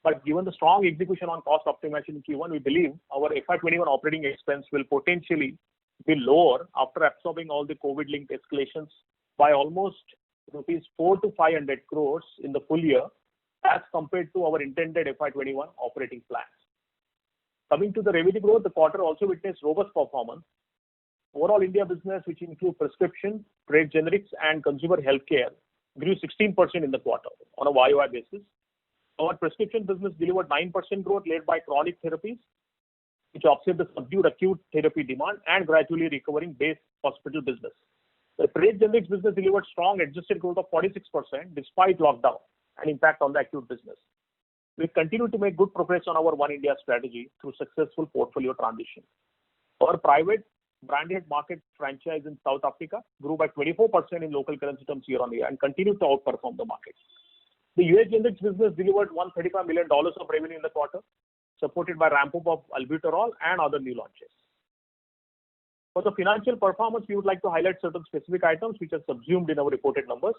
But given the strong execution on cost optimization in Q1, we believe our FY21 operating expense will potentially be lower after absorbing all the COVID-linked escalations by almost rupees 4 to 500 crores in the full year as compared to our intended FY21 operating plans. Coming to the revenue growth, the quarter also witnessed robust performance. Overall India business, which include prescription, trade generics and consumer healthcare, grew 16% in the quarter on a YOY basis. Our prescription business delivered 9% growth led by chronic therapies, which offset the subdued acute therapy demand and gradually recovering base hospital business. The trade generics business delivered strong adjusted growth of 46% despite lockdown and impact on the acute business. We continue to make good progress on our One India strategy through successful portfolio transition. Our private branded market franchise in South Africa grew by 24% in local currency terms year on year and continued to outperform the market. The US generics business delivered $135 million of revenue in the quarter, supported by ramp-up of albuterol and other new launches. For the financial performance, we would like to highlight certain specific items which are subsumed in our reported numbers.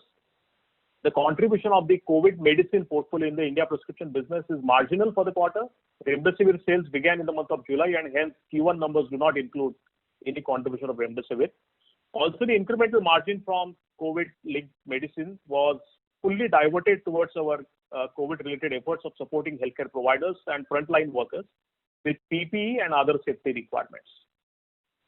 The contribution of the COVID medicine portfolio in the India prescription business is marginal for the quarter. Remdesivir sales began in the month of July and hence Q1 numbers do not include any contribution of Remdesivir. Also, the incremental margin from COVID-linked medicine was fully diverted towards our COVID-related efforts of supporting healthcare providers and frontline workers with PPE and other safety requirements.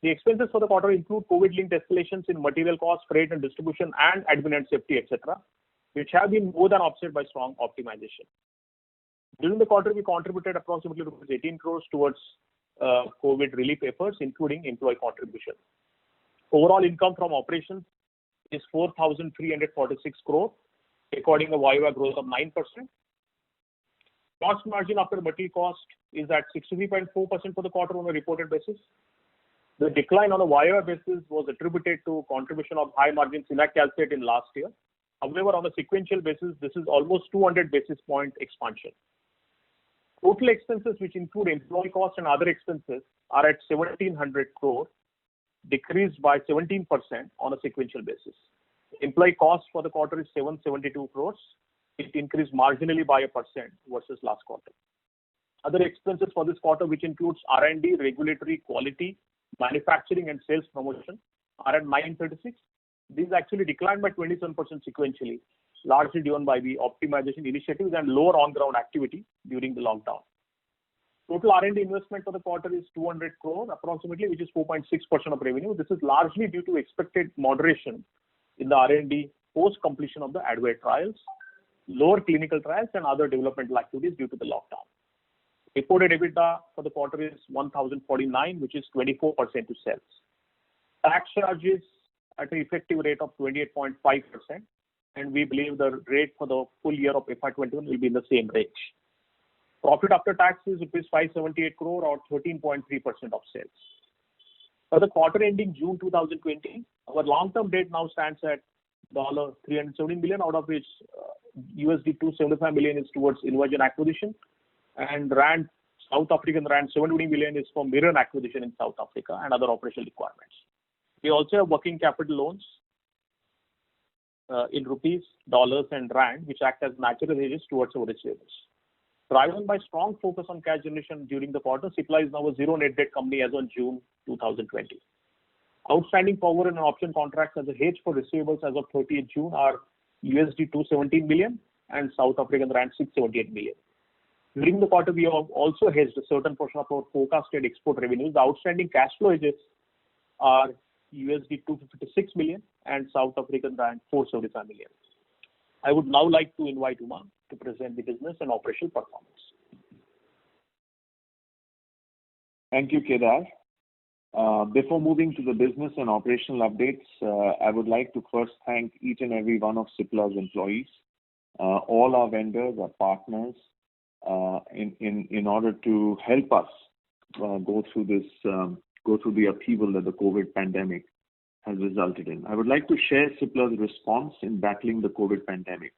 The expenses for the quarter include COVID-linked escalations in material costs, freight and distribution, and admin and safety, etc., which have been more than offset by strong optimization. During the quarter, we contributed approximately 18 crores towards COVID relief efforts, including employee contribution. Overall income from operations is 4,346 crores, recording a YOY growth of 9%. Cost margin after material cost is at 63.4% for the quarter on a reported basis. The decline on a YOY basis was attributed to contribution of high margin Cinacalcet in last year. However, on a sequential basis, this is almost 200 basis point expansion. Total expenses, which include employee costs and other expenses, are at 1,700 crore, decreased by 17% on a sequential basis. Employee cost for the quarter is 772 crores. It increased marginally by 1% versus last quarter. Other expenses for this quarter, which includes R&D, regulatory, quality, manufacturing and sales promotion, are at 936. These actually declined by 27% sequentially, largely driven by the optimization initiatives and lower on-ground activity during the lockdown. Total R&D investment for the quarter is 200 crore approximately, which is 4.6% of revenue. This is largely due to expected moderation in the R&D post completion of the Advair trials, lower clinical trials and other developmental activities due to the lockdown. Reported EBITDA for the quarter is 1,049, which is 24% to sales. Tax charges at an effective rate of 28.5%, and we believe the rate for the full year of FY21 will be in the same range. Profit after tax is rupees 578 crore or 13.3% of sales. For the quarter ending June 2020, our long-term debt now stands at $317 million, out of which $275 million is towards InvaGen acquisition, and South African rand 70 million is for Mirren acquisition in South Africa and other operational requirements. We also have working capital loans in rupees, dollars and rand, which act as natural hedges towards our receivables. Driven by strong focus on cash generation during the quarter, Cipla is now a zero net debt company as on June 2020. Outstanding forward and option contracts as a hedge for receivables as of 30th June are $217 million and South African rand 678 million. During the quarter, we have also hedged a certain portion of our forecasted export revenues. The outstanding cash flow hedges are $256 million and South African rand 475 million. I would now like to invite Umang to present the business and operational performance. Thank you, Kedar. Before moving to the business and operational updates, I would like to first thank each and every one of Cipla's employees, all our vendors, our partners, in order to help us go through the upheaval that the COVID pandemic has resulted in. I would like to share Cipla's response in battling the COVID pandemic.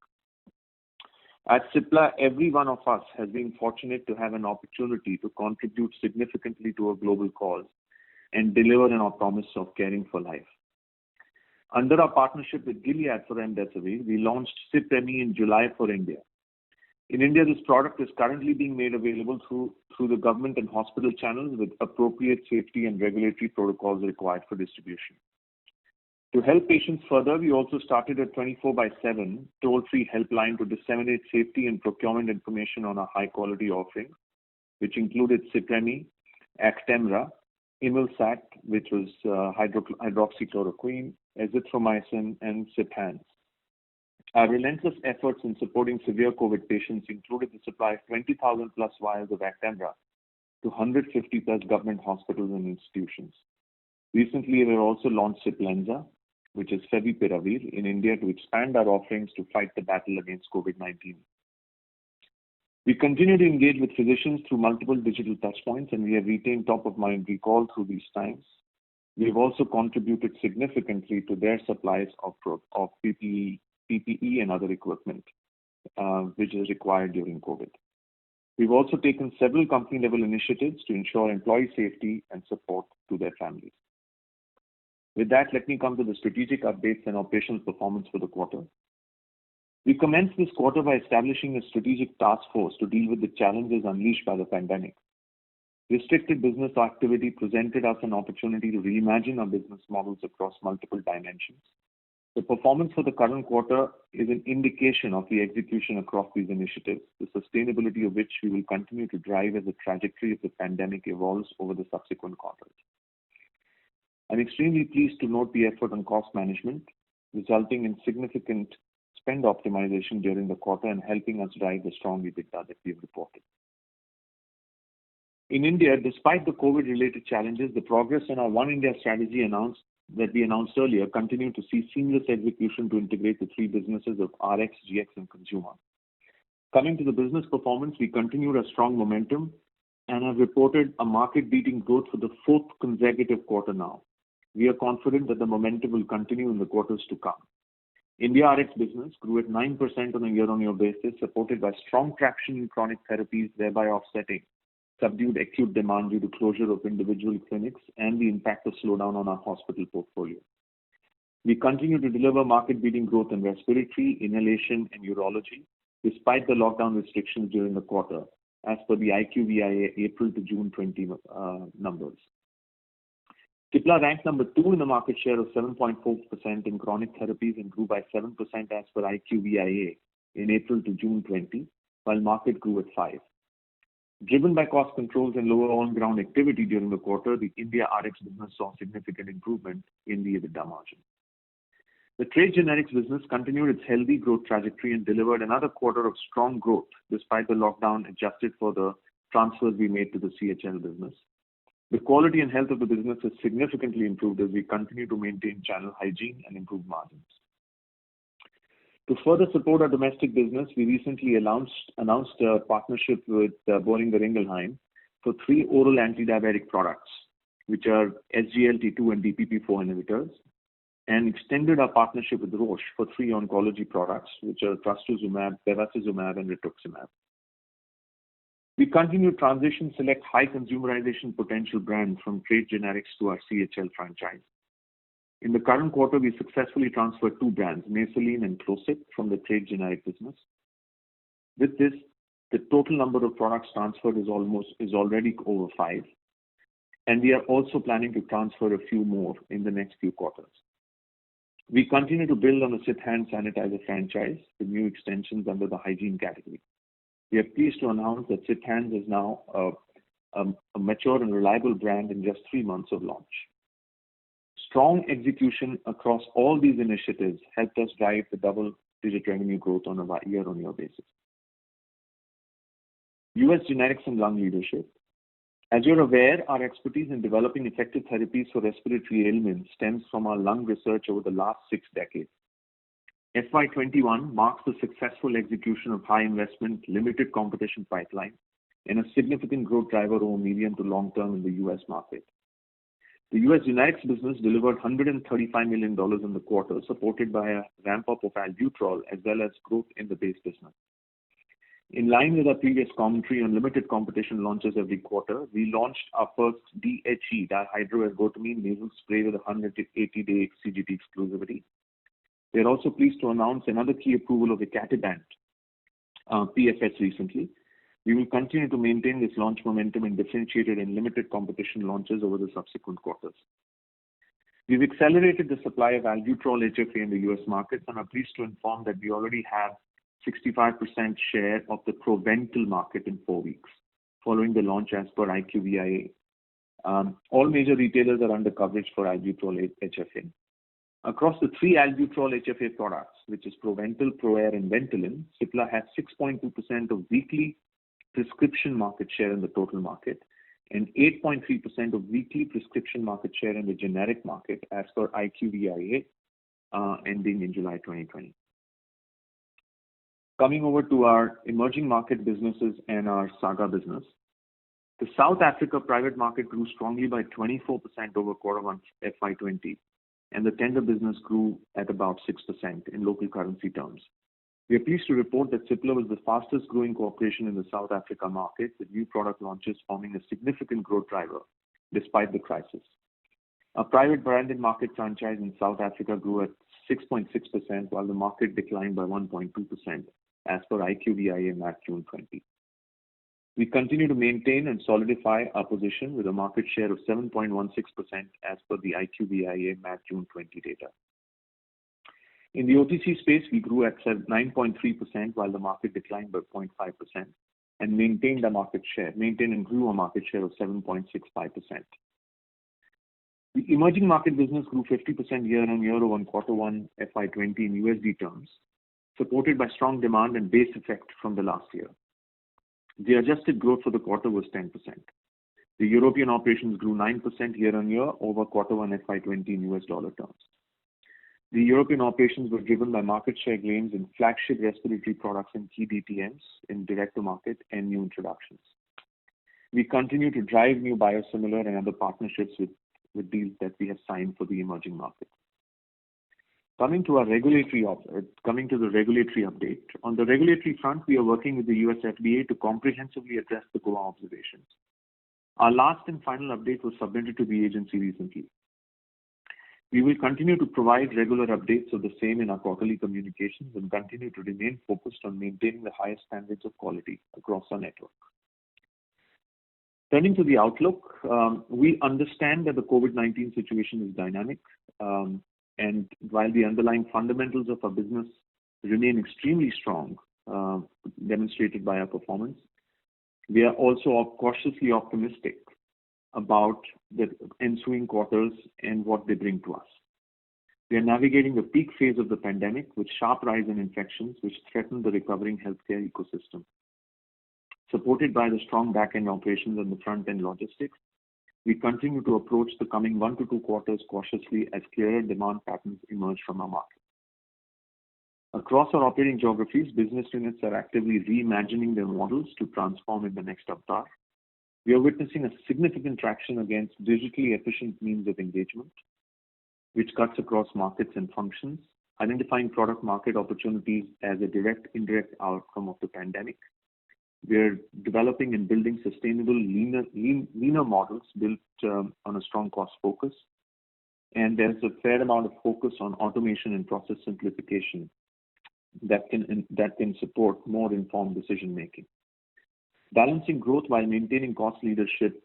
At Cipla, every one of us has been fortunate to have an opportunity to contribute significantly to a global cause and deliver on our promise of caring for life. Under our partnership with Gilead for Remdesivir, we launched Cipremi in July for India. In India, this product is currently being made available through the government and hospital channels with appropriate safety and regulatory protocols required for distribution. To help patients further, we also started a 24/7 toll-free helpline to disseminate safety and procurement information on our high-quality offerings, which included Cipremi, Actemra, Imelsat, which was hydroxychloroquine, azithromycin, and Ciphands. Our relentless efforts in supporting severe COVID patients included the supply of 20,000 plus vials of Actemra to 150 plus government hospitals and institutions. Recently, we also launched Ciplenza, which is Favipiravir, in India to expand our offerings to fight the battle against COVID-19. We continue to engage with physicians through multiple digital touchpoints, and we have retained top-of-mind recall through these times. We have also contributed significantly to their supplies of PPE and other equipment, which is required during COVID. We've also taken several company-level initiatives to ensure employee safety and support to their families. With that, let me come to the strategic updates and operational performance for the quarter. We commenced this quarter by establishing a strategic task force to deal with the challenges unleashed by the pandemic. Restricted business activity presented us an opportunity to reimagine our business models across multiple dimensions. The performance for the current quarter is an indication of the execution across these initiatives, the sustainability of which we will continue to drive as the trajectory of the pandemic evolves over the subsequent quarters. I'm extremely pleased to note the effort on cost management, resulting in significant spend optimization during the quarter and helping us drive the strong EBITDA that we've reported. In India, despite the COVID-related challenges, the progress in our One India strategy that we announced earlier continued to see seamless execution to integrate the three businesses of RX, GX, and Consumer. Coming to the business performance, we continued our strong momentum and have reported a market-beating growth for the fourth consecutive quarter now. We are confident that the momentum will continue in the quarters to come. India RX business grew at 9% on a year-on-year basis, supported by strong traction in chronic therapies, thereby offsetting subdued acute demand due to closure of individual clinics and the impact of slowdown on our hospital portfolio. We continue to deliver market-beating growth in respiratory, inhalation, and urology, despite the lockdown restrictions during the quarter, as per the IQVIA April to June 20 numbers. Cipla ranked number 2 in the market share of 7.4% in chronic therapies and grew by 7% as per IQVIA in April to June 20, while market grew at 5%. Driven by cost controls and lower on-ground activity during the quarter, the India RX business saw significant improvement in the EBITDA margin. The trade generics business continued its healthy growth trajectory and delivered another quarter of strong growth despite the lockdown, adjusted for the transfers we made to the CHL business. The quality and health of the business has significantly improved as we continue to maintain channel hygiene and improve margins. To further support our domestic business, we recently announced a partnership with Boehringer Ingelheim for 3 oral anti-diabetic products, which are SGLT2 and DPP-4 inhibitors, and extended our partnership with Roche for 3 oncology products, which are trastuzumab, bevacizumab, and rituximab. We continue to transition select high consumerization potential brands from trade generics to our CHL franchise. In the current quarter, we successfully transferred 2 brands, Nasoline and Clocip, from the trade generic business. With this, the total number of products transferred is already over 5, and we are also planning to transfer a few more in the next few quarters. We continue to build on the Ciphands sanitizer franchise with new extensions under the hygiene category. We are pleased to announce that Ciphands is now a mature and reliable brand in just 3 months of launch. Strong execution across all these initiatives helped us drive the double-digit revenue growth on a year-on-year basis. US generics and lung leadership. As you're aware, our expertise in developing effective therapies for respiratory ailments stems from our lung research over the last 6 decades. FY21 marks the successful execution of high investment, limited competition pipeline and a significant growth driver over medium to long term in the US market. The US generics business delivered $135 million in the quarter, supported by a ramp-up of albuterol as well as growth in the base business. In line with our previous commentary on limited competition launches every quarter, we launched our first DHE, dihydroergotamine nasal spray with a 180-day CGT exclusivity. We are also pleased to announce another key approval of icatibant, PFS recently. We will continue to maintain this launch momentum in differentiated and limited competition launches over the subsequent quarters. We've accelerated the supply of albuterol HFA in the US markets and are pleased to inform that we already have 65% share of the Proventil market in 4 weeks, following the launch as per IQVIA. All major retailers are under coverage for albuterol HFA. Across the 3 albuterol HFA products, which is Proventil, ProAir, and Ventolin, Cipla has 6.2% of weekly prescription market share in the total market and 8.3% of weekly prescription market share in the generic market as per IQVIA, ending in July 2020. Coming over to our emerging market businesses and our SAGA business. The South Africa private market grew strongly by 24% over Q1 FY20, and the tender business grew at about 6% in local currency terms. We are pleased to report that Cipla was the fastest growing corporation in the South Africa market, with new product launches forming a significant growth driver despite the crisis. Our private branded market franchise in South Africa grew at 6.6%, while the market declined by 1.2% as per IQVIA March-June 20. We continue to maintain and solidify our position with a market share of 7.16% as per the IQVIA March-June 20 data. In the OTC space, we grew at 9.3%, while the market declined by 0.5%, and maintained and grew our market share of 7.65%. The emerging market business grew 50% year-on-year over Q1 FY20 in USD terms, supported by strong demand and base effect from the last year. The adjusted growth for the quarter was 10%. The European operations grew 9% year-on-year over Q1 FY20 in US dollar terms. The European operations were driven by market share gains in flagship respiratory products and key DTMs in direct-to-market and new introductions. We continue to drive new biosimilar and other partnerships with deals that we have signed for the emerging market. Coming to the regulatory update. On the regulatory front, we are working with the US FDA to comprehensively address the Goa observations. Our last and final update was submitted to the agency recently. We will continue to provide regular updates of the same in our quarterly communications and continue to remain focused on maintaining the highest standards of quality across our network. Turning to the outlook, we understand that the COVID-19 situation is dynamic, and while the underlying fundamentals of our business remain extremely strong, demonstrated by our performance, we are also cautiously optimistic about the ensuing quarters and what they bring to us. We are navigating the peak phase of the pandemic with sharp rise in infections which threaten the recovering healthcare ecosystem. Supported by the strong back-end operations and the front-end logistics, we continue to approach the coming 1 to 2 quarters cautiously as clearer demand patterns emerge from our market. Across our operating geographies, business units are actively reimagining their models to transform in the next avatar. We are witnessing a significant traction against digitally efficient means of engagement, which cuts across markets and functions, identifying product market opportunities as a direct-indirect outcome of the pandemic. We are developing and building sustainable, leaner models built on a strong cost focus. And there's a fair amount of focus on automation and process simplification that can support more informed decision making. Balancing growth while maintaining cost leadership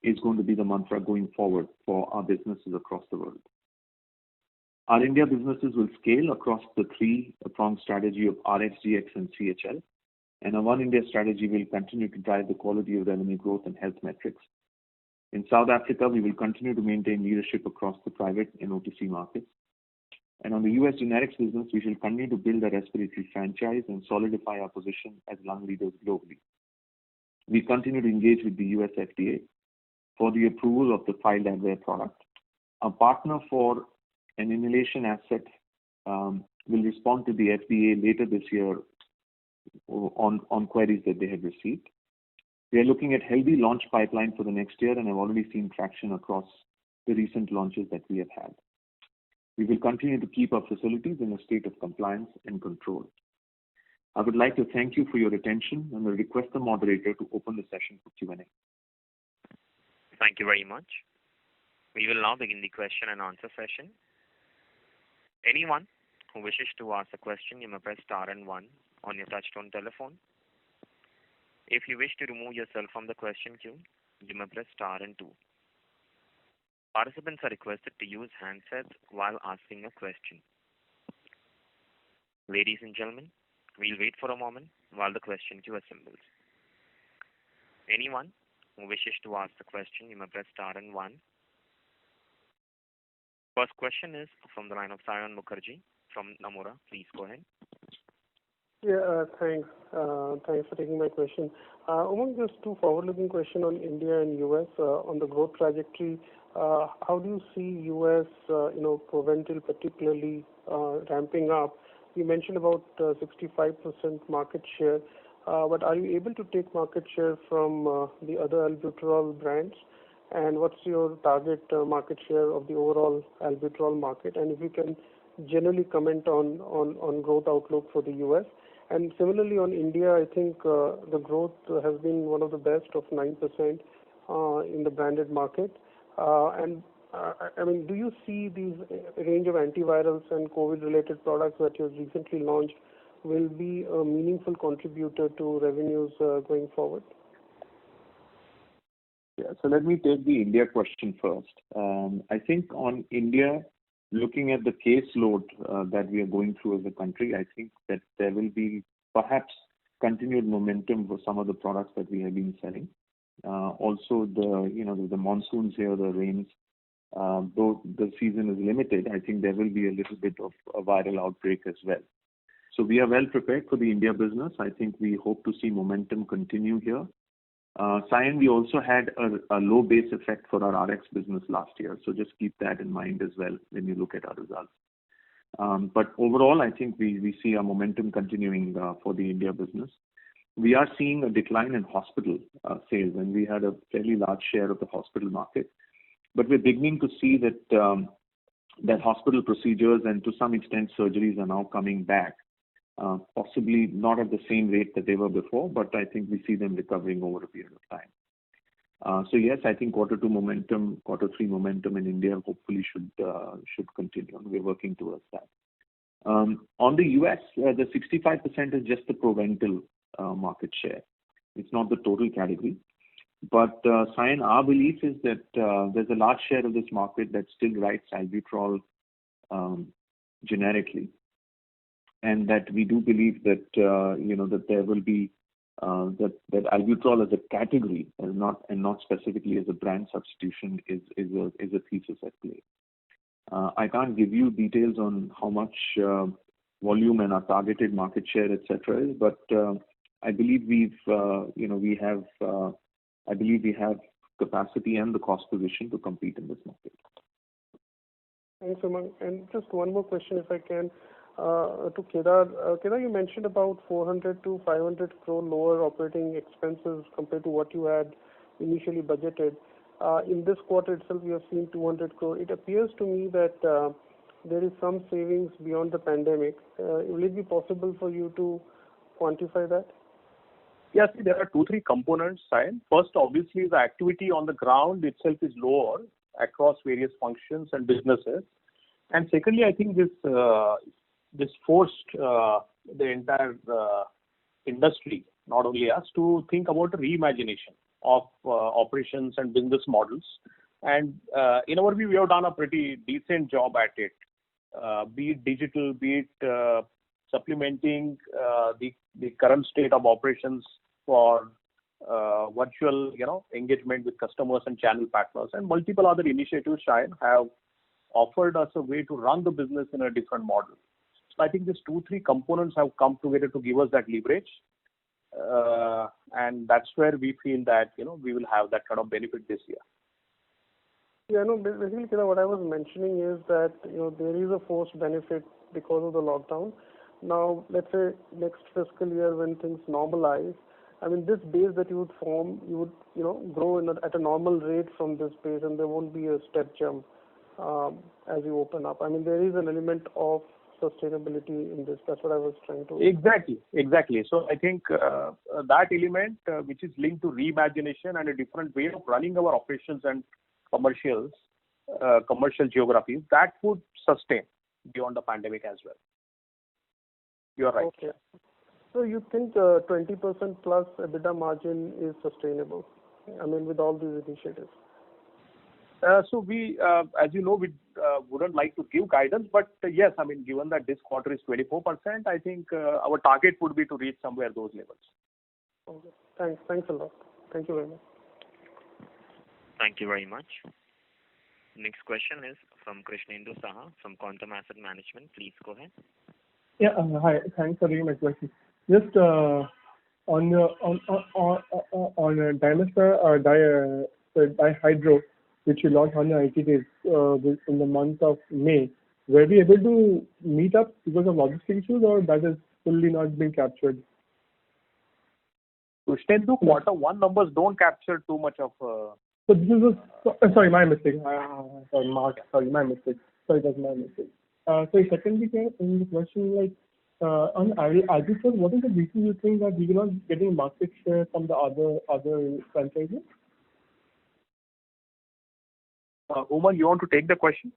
is going to be the mantra going forward for our businesses across the world. Our India businesses will scale across the 3-pronged strategy of RxGX and CHL, and our One India strategy will continue to drive the quality of revenue growth and health metrics. In South Africa, we will continue to maintain leadership across the private and OTC markets. And on the US generics business, we shall continue to build a respiratory franchise and solidify our position as lung leaders globally. We continue to engage with the US FDA for the approval of the filed Advair product. Our partner for an inhalation asset will respond to the FDA later this year on queries that they have received. We are looking at healthy launch pipeline for the next year and have already seen traction across the recent launches that we have had. We will continue to keep our facilities in a state of compliance and control. I would like to thank you for your attention and will request the moderator to open the session for Q&A. Thank you very much. We will now begin the question and answer session. Anyone who wishes to ask a question, you may press star and 1 on your touchtone telephone. If you wish to remove yourself from the question queue, you may press star and 2. Participants are requested to use handsets while asking a question. Ladies and gentlemen, we'll wait for a moment while the question queue assembles. Anyone who wishes to ask the question, you may press star and 1. First question is from the line of Saion Mukherjee from Nomura. Please go ahead. Yeah, thanks. Thanks for taking my question. Umang, just two forward-looking questions on India and US on the growth trajectory. How do you see US, Proventil particularly ramping up? You mentioned about 65% market share, but are you able to take market share from the other albuterol brands? And what's your target market share of the overall albuterol market? And if you can generally comment on growth outlook for the US. And similarly on India, I think the growth has been one of the best of 9% in the branded market. Do you see these range of antivirals and COVID-related products that you have recently launched will be a meaningful contributor to revenues going forward? Yeah, so let me take the India question first. I think on India, looking at the caseload that we are going through as a country, I think that there will be perhaps continued momentum for some of the products that we have been selling. Also, the monsoons here, the rains, though the season is limited, I think there will be a little bit of a viral outbreak as well. So we are well prepared for the India business. I think we hope to see momentum continue here. Saion, we also had a low base effect for our RX business last year, so just keep that in mind as well when you look at our results. But overall, I think we see a momentum continuing for the India business. We are seeing a decline in hospital sales, and we had a fairly large share of the hospital market. But we're beginning to see that that hospital procedures and to some extent surgeries are now coming back. Possibly not at the same rate that they were before, but I think we see them recovering over a period of time. So yes, I think quarter 3 momentum in India hopefully should continue, and we're working towards that. On the US, the 65% is just the Proventil market share. It's not the total category. But Saion, our belief is that there's a large share of this market that still writes albuterol generically. And that we do believe that that there will be that albuterol as a category and not specifically as a brand substitution is a thesis at play. I can't give you details on how much volume and our targeted market share, etc. is, but I believe we have capacity and the cost position to compete in this market. Thanks, Umang. And just one more question, if I can. To Kedar. Kedar, you mentioned about 400 to 500 crore lower operating expenses compared to what you had initially budgeted. In this quarter itself, we have seen 200 crore. It appears to me that there is some savings beyond the pandemic. Will it be possible for you to quantify that? Yes, there are 2-3 components, Saion. First, obviously, the activity on the ground itself is lower across various functions and businesses. And secondly, I think this forced the entire industry, not only us, to think about a reimagination of operations and business models. And in our view, we have done a pretty decent job at it, be it digital, be it supplementing the current state of operations for virtual engagement with customers and channel partners, and multiple other initiatives, Saion, have offered us a way to run the business in a different model. So I think these 2-3 components have come together to give us that leverage, and that's where we feel that we will have that kind of benefit this year. Yeah, no, basically, what I was mentioning is that there is a forced benefit because of the lockdown. Now, let's say next fiscal year when things normalize, I mean, this base that you would form, you would grow at a normal rate from this base, and there won't be a step jump as you open up. I mean, there is an element of sustainability in this. That's what I was trying to. Exactly. So I think that element, which is linked to reimagination and a different way of running our operations and commercial geographies, that would sustain beyond the pandemic as well. You're right. Okay. So you think 20% plus EBITDA margin is sustainable? I mean, with all these initiatives. So we, as you know, we wouldn't like to give guidance, but yes, I mean, given that this quarter is 24%, I think our target would be to reach somewhere those levels. Okay. Thanks. Thanks a lot. Thank you very much. Thank you very much. Next question is from Krishnendu Saha from Quantum Asset Management. Please go ahead. Yeah. Hi. Thanks for taking my question. Just on Dimester dihydro, which you launched on 90 days in the month of May, were we able to meet up because of logistic issues, or that is fully not being captured? Krishnendu, quarter one numbers don't capture too much of. So this is sorry, my mistake. Sorry, Mark. Sorry, my mistake. Sorry, that's my mistake. So secondly, in the question, like on Albuterol, what is the reason you think that we are not getting market share from the other franchises? Umang, you want to take the question?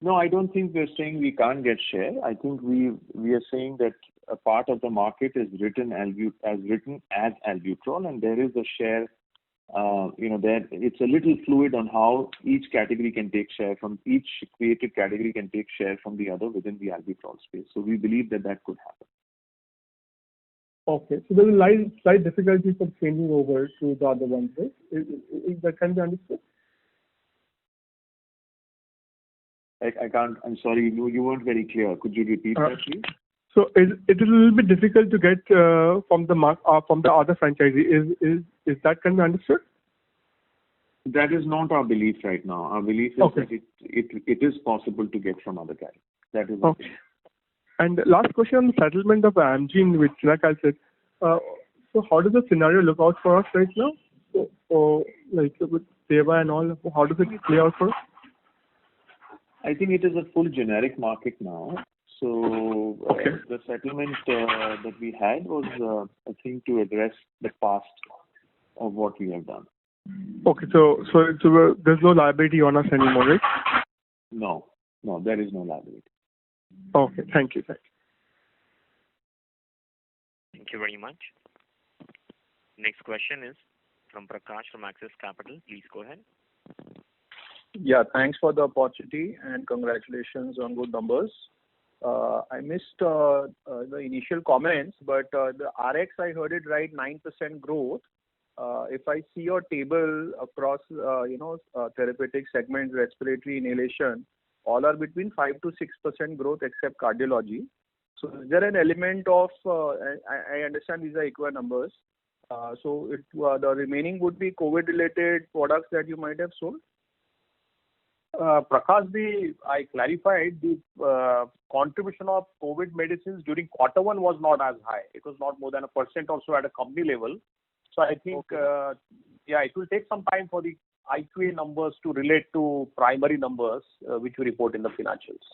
No, I don't think we're saying we can't get share. I think we are saying that a part of the market is written as Albuterol, and there is a share. There it's a little fluid on how each category can take share from each created category can take share from the other within the Albuterol space. So we believe that could happen. Okay, so there is a slight difficulty for changing over to the other ones, right? Is that can be understood? I can't. I'm sorry, you weren't very clear. Could you repeat that, please? So it is a little bit difficult to get from the other franchisee. Is that can be understood? That is not our belief right now. Our belief is that it is possible to get from other categories. That is okay. And last question on the settlement of Amgen with Cinacalcet. So how does the scenario look out for us right now? So like with Teva and all, how does it play out for us? I think it is a full generic market now. So the settlement that we had was, I think, to address the past of what we have done. Okay, so there's no liability on us anymore, right? No, there is no liability. Okay, thank you. Thank you very much. Next question is from Prakash from Axis Capital. Please go ahead. Yeah, thanks for the opportunity and congratulations on good numbers. I missed the initial comments, but the RX, I heard it right, 9% growth. If I see your table across, therapeutic segments, respiratory, inhalation, all are between 5 to 6% growth except cardiology. So is there an element of, I understand these are equal numbers, so the remaining would be COVID-related products that you might have sold? Prakash, I clarified the contribution of COVID medicines during quarter one was not as high. It was not more than 1% or so at a company level. So I think, it will take some time for the IQA numbers to relate to primary numbers, which we report in the financials.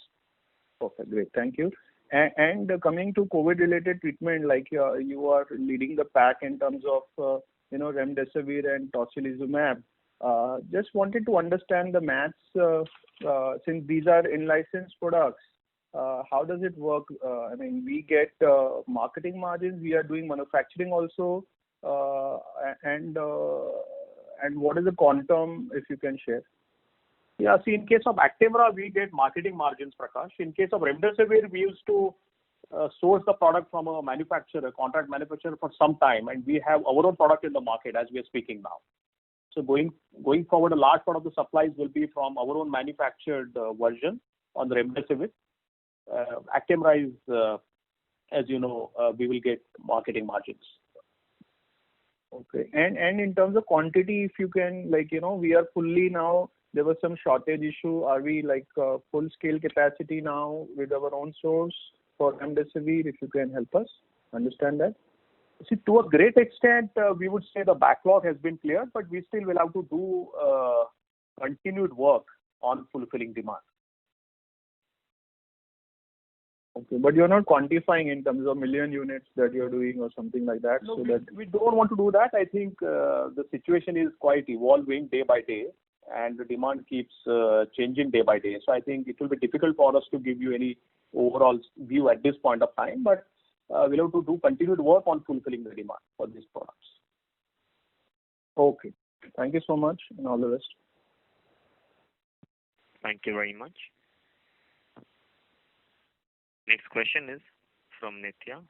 Okay, great. Thank you. And coming to COVID-related treatment, like you are leading the pack in terms of, remdesivir and tocilizumab. Just wanted to understand the maths, since these are in-licensed products, how does it work? I mean, we get marketing margins, we are doing manufacturing also, and what is the quantum, if you can share? Yeah, see, in case of Actemra, we get marketing margins, Prakash. In case of remdesivir, we used to source the product from a manufacturer, contract manufacturer for some time, and we have our own product in the market as we are speaking now. So going forward, a large part of the supplies will be from our own manufactured version on the remdesivir. Actemra is, as you know, we will get marketing margins. Okay. And in terms of quantity, if you can, we are fully now, there was some shortage issue. Are we full scale capacity now with our own source for remdesivir? If you can help us understand that. See, to a great extent, we would say the backlog has been cleared, but we still will have to do continued work on fulfilling demand. Okay, but you're not quantifying in terms of million units that you're doing or something like that? No, we don't want to do that. I think the situation is quite evolving day by day, and the demand keeps changing day by day. So I think it will be difficult for us to give you any overall view at this point of time, but we'll have to do continued work on fulfilling the demand for these products. Okay. Thank you so much and all the best. Thank you very much. Next question is from Nitya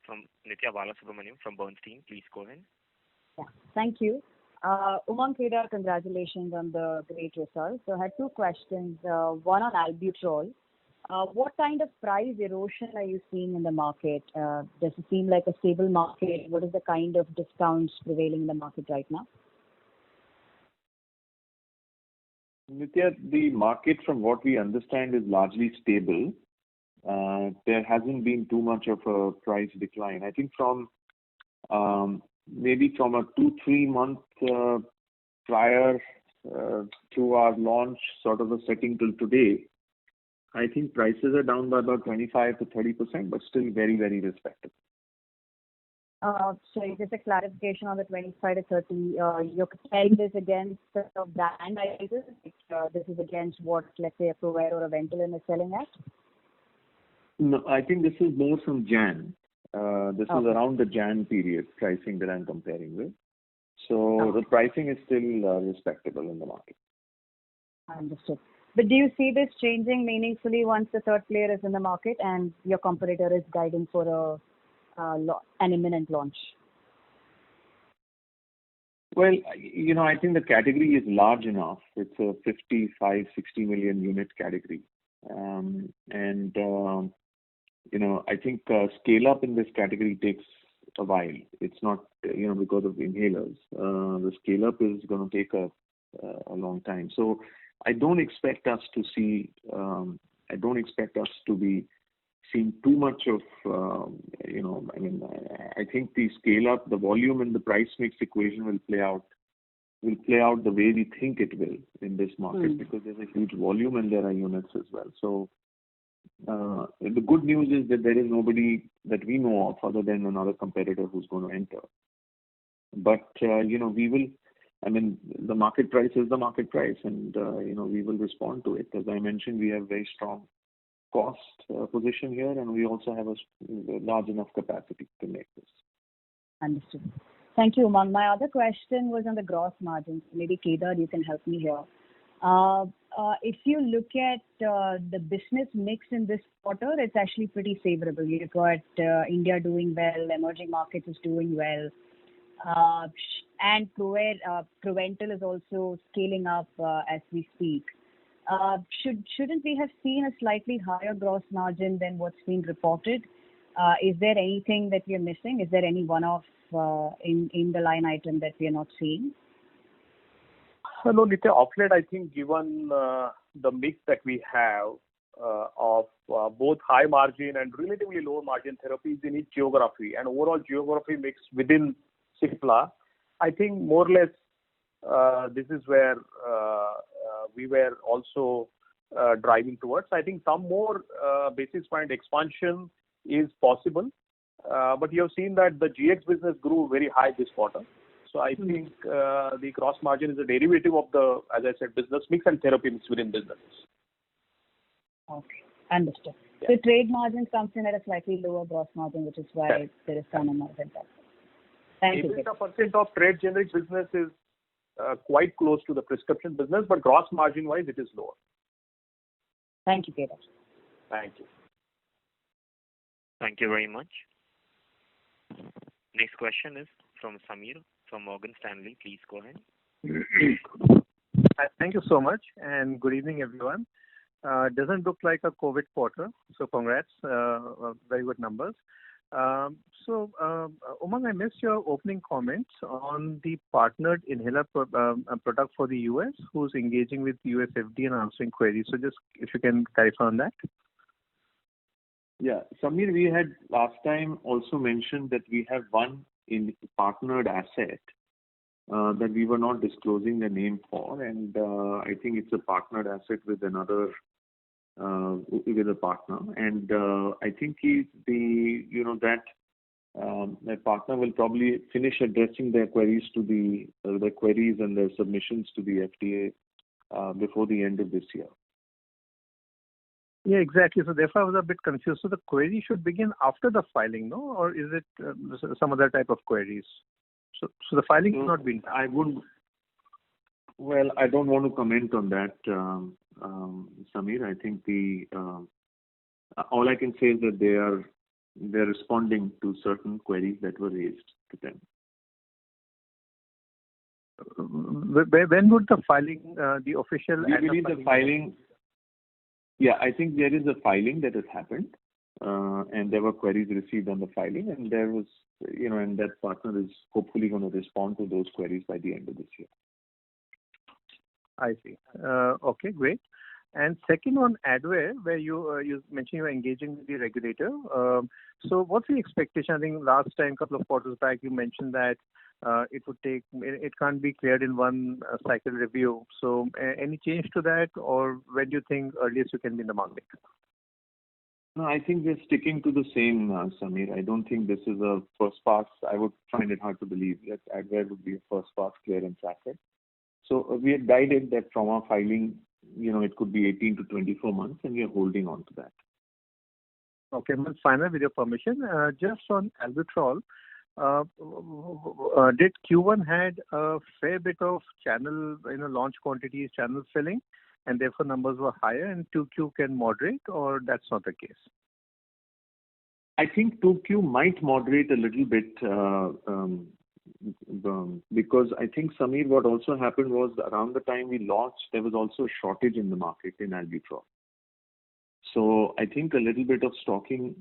Balasubramaniam from Bernstein. Please go ahead. Yeah, thank you. Umang, Kedar, congratulations on the great results. So I had two questions. One on albuterol. What kind of price erosion are you seeing in the market? Does it seem like a stable market? What is the kind of discounts prevailing in the market right now? Nitya, the market, from what we understand, is largely stable. There hasn't been too much of a price decline. I think from maybe from a 2-3 month prior to our launch, sort of a setting till today, I think prices are down by about 25 to 30%, but still very, very respectable. So just a clarification on the 25 to 30. You're comparing this against the brand prices. This is against what, let's say, a Provera or a Ventolin is selling at? No, I think this is more from Jan. This is around the Jan period pricing that I'm comparing with. So the pricing is still respectable in the market. Understood. But do you see this changing meaningfully once the third player is in the market and your competitor is guiding for an imminent launch? Well, I think the category is large enough. It's a 55, 60 million unit category. I think scale up in this category takes a while. It's not, because of inhalers. The scale up is going to take a long time. So I don't expect us to see. I don't expect us to be seeing too much of. I think the scale up, the volume, and the price mix equation will play out the way we think it will in this market because there's a huge volume and there are units as well. So the good news is that there is nobody that we know of other than another competitor who's going to enter. But we will. The market price is the market price, and we will respond to it. As I mentioned, we have very strong cost position here, and we also have a large enough capacity to make this. Understood. Thank you, Umang. My other question was on the gross margins. Maybe Kedar, you can help me here. If you look at the business mix in this quarter, it's actually pretty favorable. You've got India doing well, emerging markets is doing well, and Proventil is also scaling up as we speak. Shouldn't we have seen a slightly higher gross margin than what's being reported? Is there anything that we are missing? Is there any one-off in the line item that we are not seeing? No, Nitya, off late, I think given the mix that we have of both high margin and relatively low margin therapies in each geography and overall geography mix within Cipla, I think more or less this is where we were also driving towards. I think some more basis point expansion is possible, but you have seen that the GX business grew very high this quarter. So I think the gross margin is a derivative of the, as I said, business mix and therapy mix within businesses. Okay, understood. Yeah. So trade margin comes in at a slightly lower gross margin, which is why there is some amount of impact. Thank you. 80% of trade generic business is quite close to the prescription business, but gross margin wise, it is lower. Thank you, Kedar. Thank you. Thank you very much. Next question is from Samir from Morgan Stanley. Please go ahead. Thank you so much, and good evening, everyone. Doesn't look like a COVID quarter, so congrats. Very good numbers. Umang, I missed your opening comments on the partnered inhaler product for the US, who's engaging with US FDA and answering queries. So just if you can clarify on that. Yeah, Samir, we had last time also mentioned that we have one in partnered asset that we were not disclosing the name for, and I think it's a partnered asset with another with a partner, and I think that partner will probably finish addressing their queries and their submissions to the FDA before the end of this year. Yeah, exactly. So therefore, I was a bit confused. So the query should begin after the filing, no? Or is it some other type of queries? So the filing has not been done. Well, I don't want to comment on that, Samir. I think all I can say is that they're responding to certain queries that were raised to them. When would the filing, the official? We believe the filing. Yeah, I think there is a filing that has happened, and there were queries received on the filing, and there was, and that partner is hopefully going to respond to those queries by the end of this year. I see. Okay, great. And second, on Advair, where you mentioned you're engaging with the regulator. So what's the expectation? I think last time, couple of quarters back, you mentioned that it can't be cleared in one cycle review. So any change to that, or when do you think earliest you can be in the market? No, I think we're sticking to the same, Samir. I don't think this is a first pass. I would find it hard to believe that Advair would be a first pass clearance asset. So we had guided that from our filing, it could be 18 to 24 months, and we are holding on to that. Okay, well, final, with your permission, just on Albuterol, did Q1 had a fair bit of channel, launch quantities, channel filling, and therefore numbers were higher, and 2Q can moderate, or that's not the case? I think 2Q might moderate a little bit because I think, Samir, what also happened was around the time we launched, there was also a shortage in the market in Albuterol. So I think a little bit of stocking,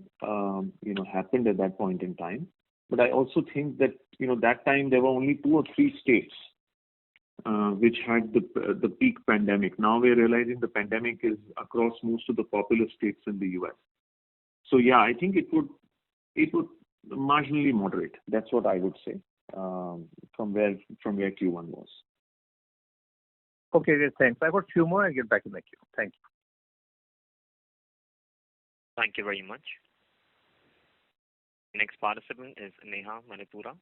happened at that point in time. But I also think that, that time there were only 2 or 3 states which had the peak pandemic. Now we're realizing the pandemic is across most of the populous states in the US. So yeah, I think it would marginally moderate. That's what I would say from where Q1 was. Okay, great, thanks. I've got a few more. I'll get back in the queue. Thank you. Thank you very much. Next participant is Neha Manipura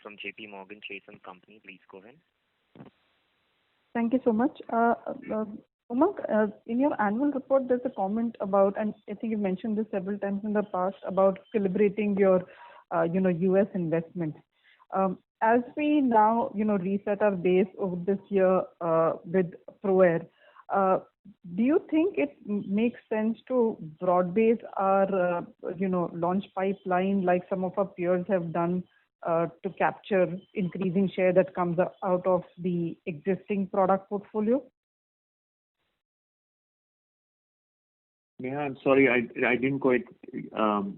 from JP Morgan Chase & Company. Please go ahead. Thank you so much. Umang, in your annual report, there's a comment about, and I think you've mentioned this several times in the past, about calibrating your, US investment. As we now, reset our base over this year with ProAir, do you think it makes sense to broad base our, launch pipeline like some of our peers have done to capture increasing share that comes out of the existing product portfolio? Yeah, I'm sorry, I didn't quite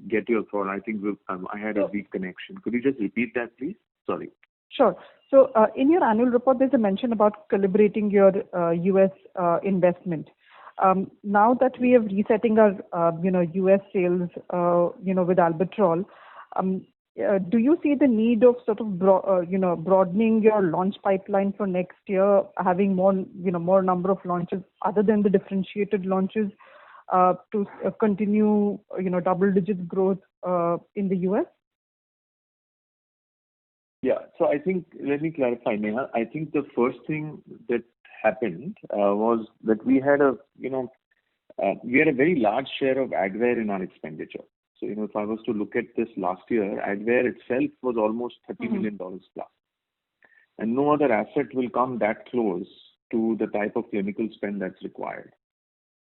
get your thought. I think I had a weak connection. Could you just repeat that, please? Sorry. Sure. So in your annual report, there's a mention about calibrating your US investment. Now that we are resetting our, US sales, with Albuterol, do you see the need of sort of, broadening your launch pipeline for next year, having more number of launches other than the differentiated launches to continue, double-digit growth in the US? Yeah. So I think, let me clarify, Neha. I think the first thing that happened was that we had a very large share of Advair in our expenditure. So, if I was to look at this last year, Advair itself was almost $30 million plus. And no other asset will come that close to the type of clinical spend that's required.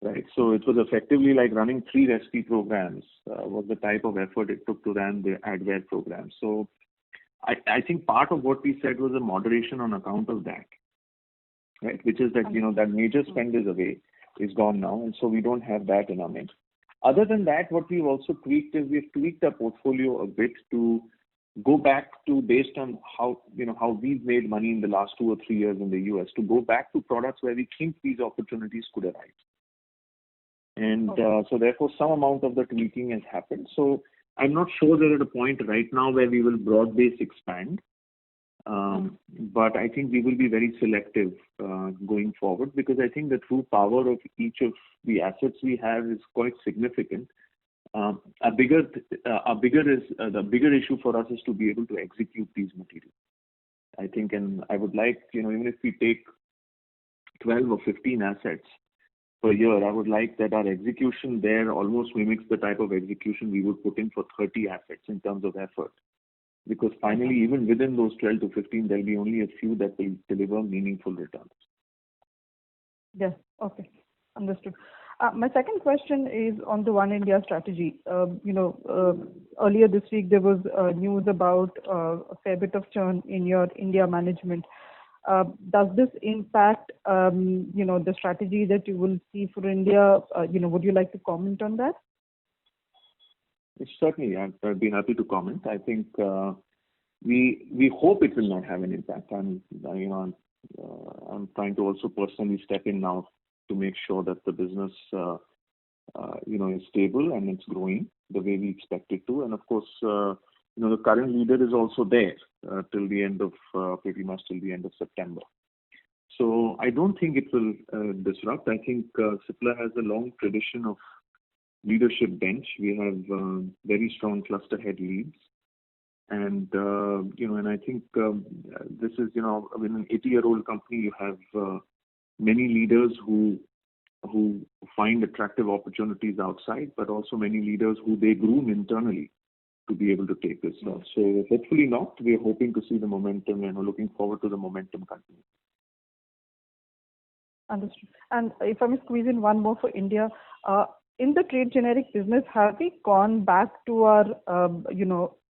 Right. So it was effectively like running 3 rescue programs was the type of effort it took to run the Advair program. So I think part of what we said was a moderation on account of that, right? Which is that, that major spend is gone now. And so we don't have that in our mix. Other than that, what we've also tweaked is we've tweaked our portfolio a bit to go back to, based on how we've made money in the last 2 or 3 years in the US, to go back to products where we think these opportunities could arise. And so therefore some amount of the tweaking has happened. So I'm not sure they're at a point right now where we will broad base expand. But I think we will be very selective going forward, because I think the true power of each of the assets we have is quite significant. The bigger issue for us is to be able to execute these materials. I think, and I would like, even if we take 12 or 15 assets, per year, I would like that our execution there almost mimics the type of execution we would put in for 30 assets in terms of effort. Because finally, even within those 12 to 15, there'll be only a few that will deliver meaningful returns. Yes. Okay. Understood. My second question is on the One India strategy. Earlier this week there was news about a fair bit of churn in your India management. Does this impact, the strategy that you will see for India? Would you like to comment on that? Certainly, I'd be happy to comment. I think we hope it will not have an impact. I'm trying to also personally step in now to make sure that the business, is stable and it's growing the way we expect it to. And of course, the current leader is also there till the end of pretty much till the end of September. So I don't think it will disrupt. I think Cipla has a long tradition of leadership bench. We have very strong cluster head leads. And, and I think this is, in an 80-year-old company, you have many leaders who find attractive opportunities outside, but also many leaders who they groom internally to be able to take this stuff. So hopefully not. We are hoping to see the momentum and are looking forward to the momentum continue. Understood. And if I may squeeze in one more for India, in the trade generic business, have we gone back to our,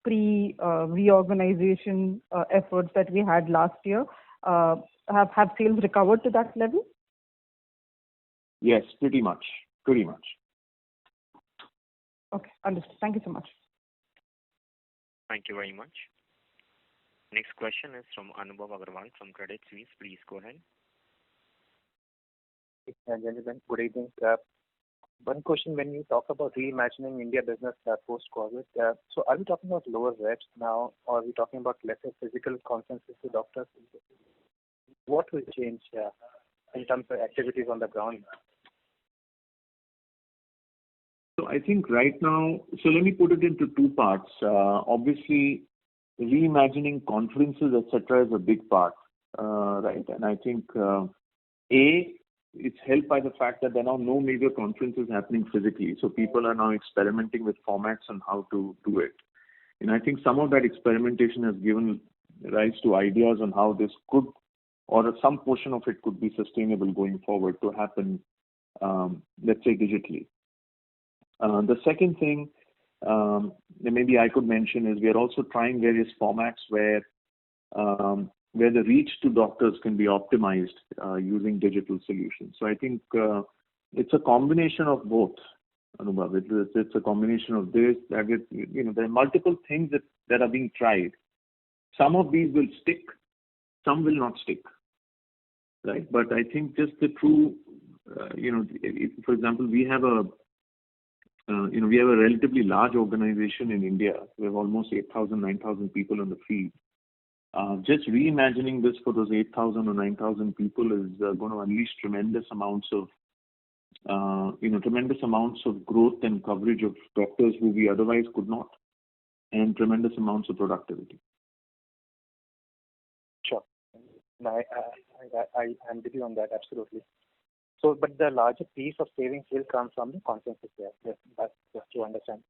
pre-reorganization efforts that we had last year? Have sales recovered to that level? Yes, pretty much. Pretty much. Okay, understood. Thank you so much. Thank you very much. Next question is from Anubhav Agarwal from Credit Suisse. Please go ahead. Gentlemen, good evening. One question: when you talk about reimagining India business post-COVID, so are we talking about lower reps now, or are we talking about lesser physical conferences to doctors? What will change in terms of activities on the ground? So I think right now, so let me put it into two parts. Obviously, reimagining conferences, etc., is a big part, right? And I think it's helped by the fact that there are now no major conferences happening physically. So people are now experimenting with formats and how to do it. And I think some of that experimentation has given rise to ideas on how this could, or some portion of it could be sustainable going forward to happen, let's say digitally. The second thing that maybe I could mention is we are also trying various formats where the reach to doctors can be optimized using digital solutions. So I think it's a combination of both, Anubhav. It's a combination of this. There are multiple things that are being tried. Some of these will stick, some will not stick, right? But I think just the true, for example, we have a relatively large organization in India. We have almost 8,000, 9,000 people in the field. Just reimagining this for those 8,000 or 9,000 people is going to unleash tremendous amounts of growth and coverage of doctors who we otherwise could not, and tremendous amounts of productivity. Sure. I'm with you on that, absolutely. So, but the larger piece of savings will come from the conferences there. Yes, that's just to understand.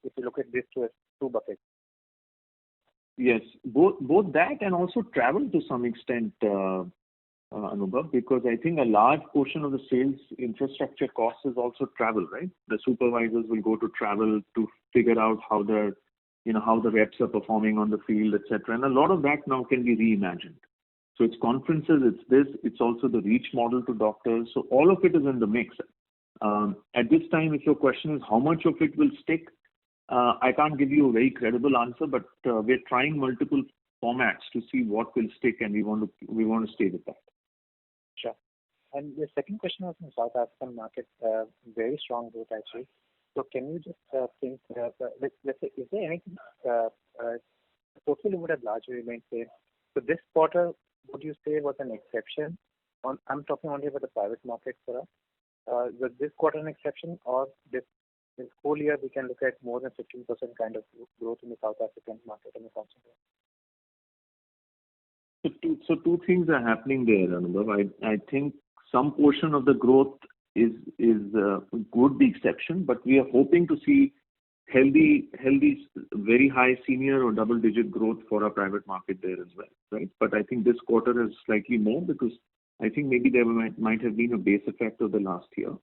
If you look at these two buckets. Yes, both that and also travel to some extent, Anubhav, because I think a large portion of the sales infrastructure cost is also travel, right? The supervisors will go to travel to figure out how the reps are performing on the field, etc. And a lot of that now can be reimagined. So it's conferences, it's also the reach model to doctors. So all of it is in the mix. At this time, if your question is how much of it will stick, I can't give you a very credible answer, but we're trying multiple formats to see what will stick, and we want to stay with that. Sure. And the second question was in the South African market, very strong growth actually. So can you just think, let's say, is there anything, the portfolio would have largely remained same. So this quarter, would you say was an exception? I'm talking only about the private market for us. Was this quarter an exception, or this whole year we can look at more than 15% kind of growth in the South African market in the constant rate? So two things are happening there, Anubhav. I think some portion of the growth would be exception, but we are hoping to see healthy, very high senior or double-digit growth for our private market there as well, right? But I think this quarter is slightly more because I think maybe there might have been a base effect of the last year.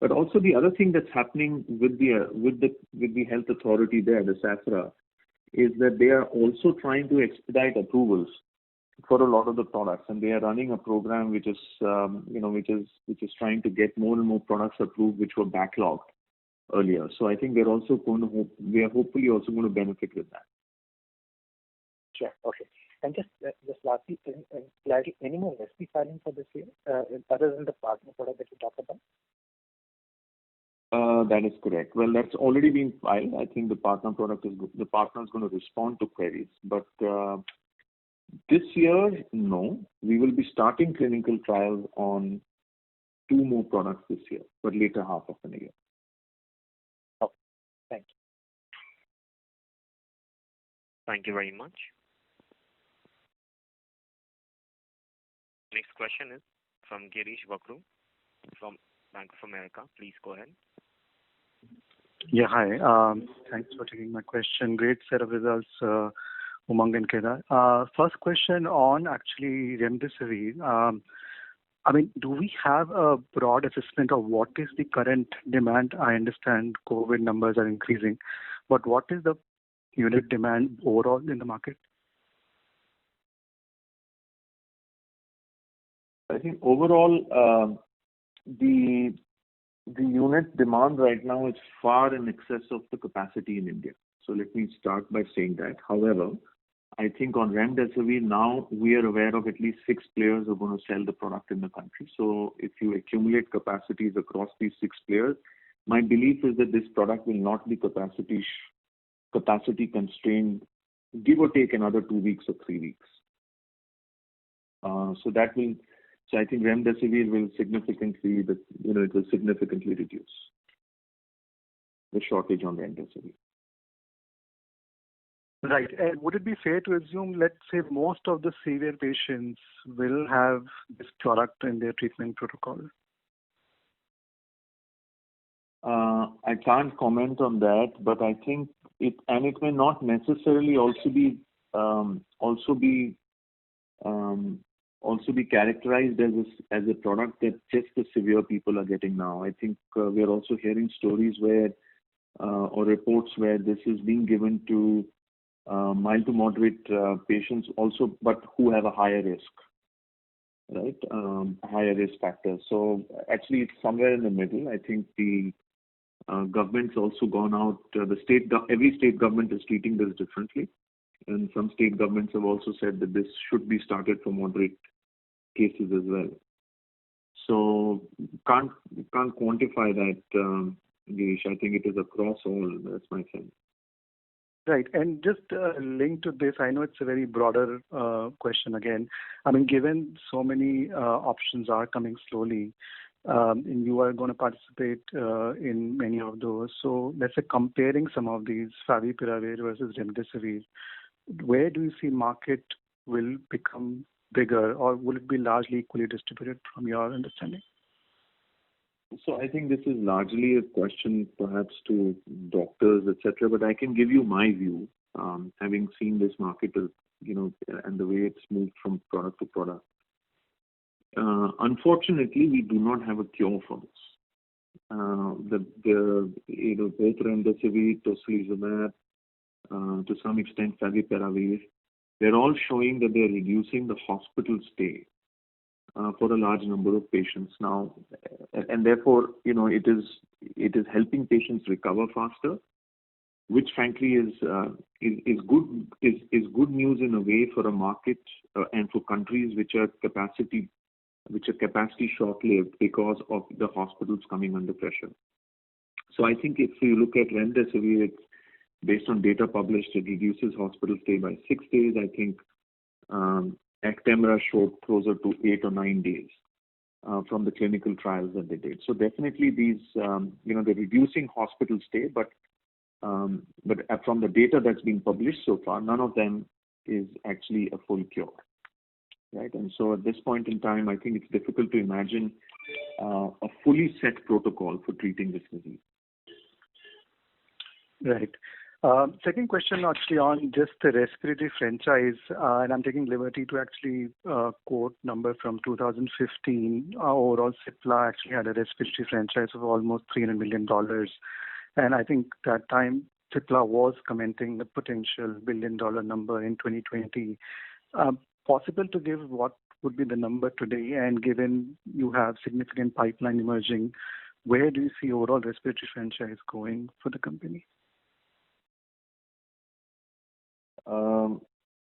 But also the other thing that's happening with the health authority there, the SAHPRA, is that they are also trying to expedite approvals for a lot of the products, and they are running a program which is trying to get more and more products approved which were backlogged earlier. So I think we are hopefully also going to benefit with that. Sure. Okay. And just lastly, any more SP filing for this year other than the partner product that you talked about? That is correct. Well, that's already been filed. I think the partner is going to respond to queries. But this year, no. We will be starting clinical trials on 2 more products this year, but later half of the year. Okay. Thank you. Thank you very much. Next question is from Girish Bakru from Bank of America. Please go ahead. Yeah, hi. Thanks for taking my question. Great set of results, Umang and Kedar. First question on actually Remdesivir. I mean, do we have a broad assessment of what is the current demand? I understand COVID numbers are increasing, but what is the unit demand overall in the market? I think overall, the unit demand right now is far in excess of the capacity in India. So let me start by saying that. However, I think on Remdesivir now we are aware of at least 6 players who are going to sell the product in the country. So if you accumulate capacities across these 6 players, my belief is that this product will not be capacity constrained, give or take another 2 weeks or 3 weeks. So I think Remdesivir will significantly reduce the shortage on Remdesivir. Right. And would it be fair to assume, let's say, most of the severe patients will have this product in their treatment protocol? I can't comment on that, but I think it may not necessarily also be characterized as a product that just the severe people are getting now. I think we are also hearing stories or reports where this is being given to mild to moderate patients also, but who have a higher risk, right? Higher risk factor. So actually, it's somewhere in the middle. I think the government's also gone out. Every state government is treating this differently, and some state governments have also said that this should be started for moderate cases as well. So can't quantify that, Girish. I think it is across all. That's my sense. Right. And just linked to this, I know it's a very broader question again. I mean, given so many options are coming slowly, and you are going to participate in many of those. So let's say comparing some of these, Favipiravir versus Remdesivir, where do you see market will become bigger, or will it be largely equally distributed from your understanding? So I think this is largely a question perhaps to doctors, etc. But I can give you my view, having seen this market, and the way it's moved from product to product. Unfortunately, we do not have a cure for this. Both Remdesivir, Tocilizumab, to some extent Favipiravir, they're all showing that they're reducing the hospital stay for a large number of patients now, and therefore, it is helping patients recover faster, which frankly is good news in a way for a market and for countries which are capacity short-lived because of the hospitals coming under pressure. So I think if you look at Remdesivir, it's based on data published, it reduces hospital stay by 6 days. I think Actemra showed closer to 8 or 9 days from the clinical trials that they did. So definitely they're reducing hospital stay, but from the data that's been published so far, none of them is actually a full cure, right? And so at this point in time, I think it's difficult to imagine a fully set protocol for treating this disease. Right. Second question actually on just the respiratory franchise, and I'm taking liberty to actually quote number from 2015. Overall, Cipla actually had a respiratory franchise of almost $300 million. And I think that time Cipla was commenting the potential billion-dollar number in 2020. Possible to give what would be the number today? And given you have significant pipeline emerging, where do you see overall respiratory franchise going for the company?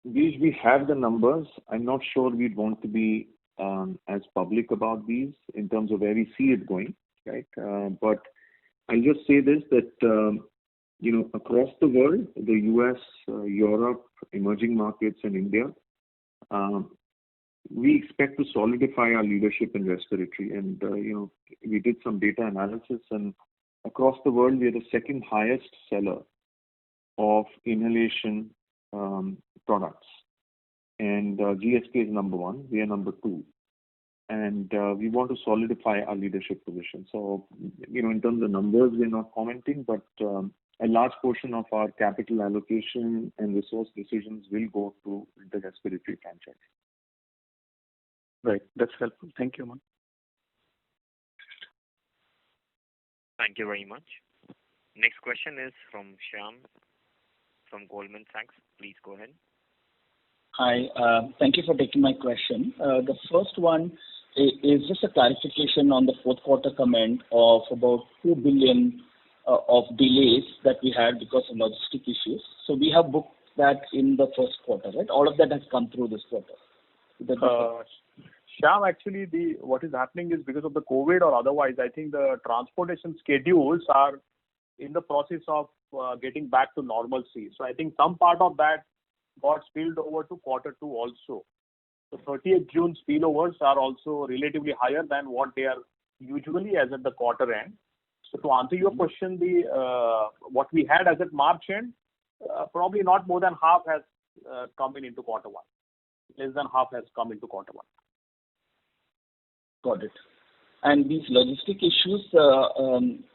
We have the numbers. I'm not sure we'd want to be as public about these in terms of where we see it going, right? But I'll just say this, that across the world, the US, Europe, emerging markets, and India, we expect to solidify our leadership in respiratory. And we did some data analysis, and across the world, we are the second highest seller of inhalation products. And GSK is number one. We are number two. And we want to solidify our leadership position. So, in terms of numbers, we're not commenting, but a large portion of our capital allocation and resource decisions will go to the respiratory franchise. Right. That's helpful. Thank you, Umang. Thank you very much. Next question is from Shyam from Goldman Sachs. Please go ahead. Hi. Thank you for taking my question. The first one is just a clarification on the fourth quarter comment of about 2 billion of delays that we had because of logistic issues. So we have booked that in the first quarter, right? All of that has come through this quarter. Shyam, actually, what is happening is because of the COVID or otherwise, I think the transportation schedules are in the process of getting back to normalcy. So I think some part of that got spilled over to quarter two also. So 30th June spillovers are also relatively higher than what they are usually as at the quarter end. So to answer your question, what we had as at March end, probably not more than half has come into quarter one. Less than half has come into quarter one. Got it. And these logistic issues,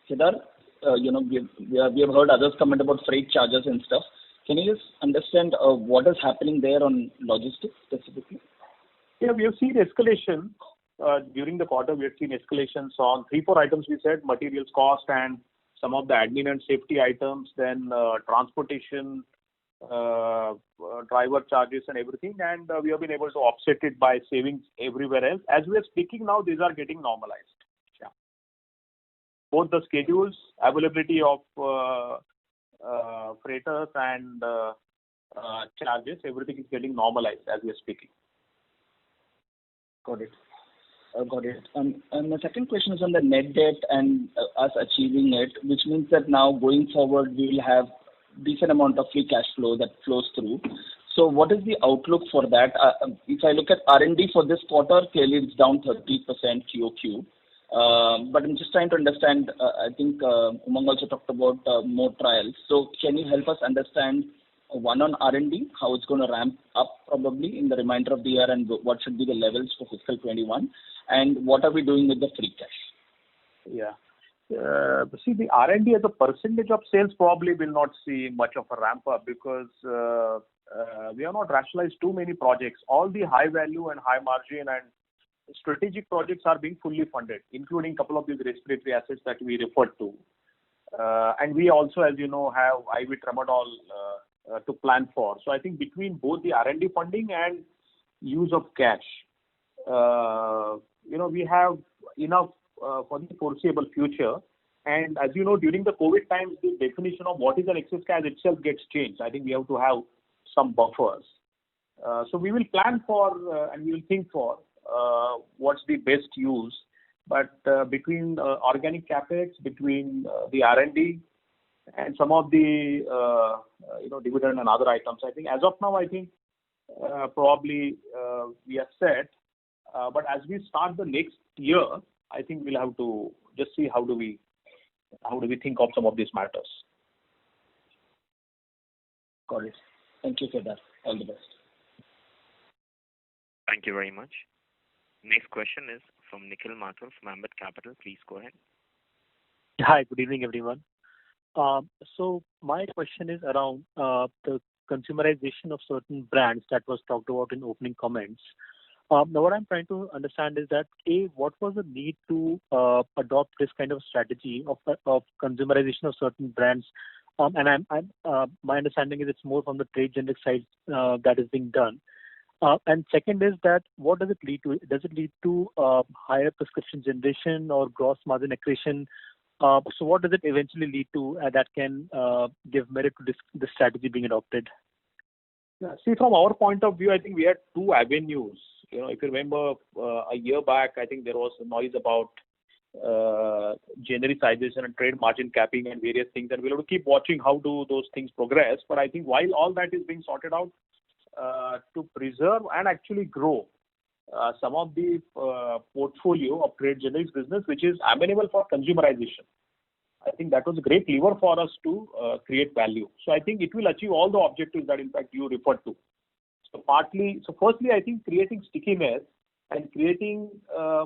Kedar, we have heard others comment about freight charges and stuff. Can you just understand what is happening there on logistics specifically? Yeah, we have seen escalation during the quarter. We have seen escalations on 3-4 items. We said materials cost and some of the admin and safety items, then transportation, driver charges and everything, and we have been able to offset it by savings everywhere else. As we are speaking now, these are getting normalized. Yeah. Both the schedules, availability of freighters and charges, everything is getting normalized as we are speaking. Got it. Got it. And the second question is on the net debt and us achieving it, which means that now going forward we will have decent amount of free cash flow that flows through. So what is the outlook for that? If I look at R&D for this quarter, clearly it's down 30% QOQ. But I'm just trying to understand, I think Umang also talked about more trials. So can you help us understand, one on R&D, how it's going to ramp up probably in the remainder of the year and what should be the levels for fiscal 21? And what are we doing with the free cash? Yeah. See, the R&D as a percentage of sales probably will not see much of a ramp up because we have not rationalized too many projects. All the high value and high margin and strategic projects are being fully funded, including a couple of these respiratory assets that we referred to. And we also, as you know, have IV Tramadol to plan for. So I think between both the R&D funding and use of cash, we have enough for the foreseeable future. And as you know, during the COVID times, the definition of what is an excess cash itself gets changed. I think we have to have some buffers. So we will plan for and we will think for what's the best use. But between organic capex, between the R&D and some of the dividend and other items, I think as of now, I think probably we are set. But as we start the next year, I think we'll have to just see how do we think of some of these matters. Got it. Thank you, Kedar. All the best. Thank you very much. Next question is from Nikhil Mathur from Ambit Capital. Please go ahead. Hi, good evening, everyone. So my question is around the consumerization of certain brands that was talked about in opening comments. Now, what I'm trying to understand is that what was the need to adopt this kind of strategy of consumerization of certain brands? And my understanding is it's more from the trade generic side that is being done. And second is that what does it lead to? Does it lead to higher prescription generation or gross margin accretion? So what does it eventually lead to that can give merit to this strategy being adopted? Yeah, see, from our point of view, I think we had two avenues. If you remember a year back, I think there was noise about genericization and trade margin capping and various things, and we'll have to keep watching how do those things progress. But I think while all that is being sorted out, to preserve and actually grow some of the portfolio of trade generics business, which is amenable for consumerization. I think that was a great lever for us to create value. So I think it will achieve all the objectives that in fact you referred to. So firstly, I think creating stickiness and creating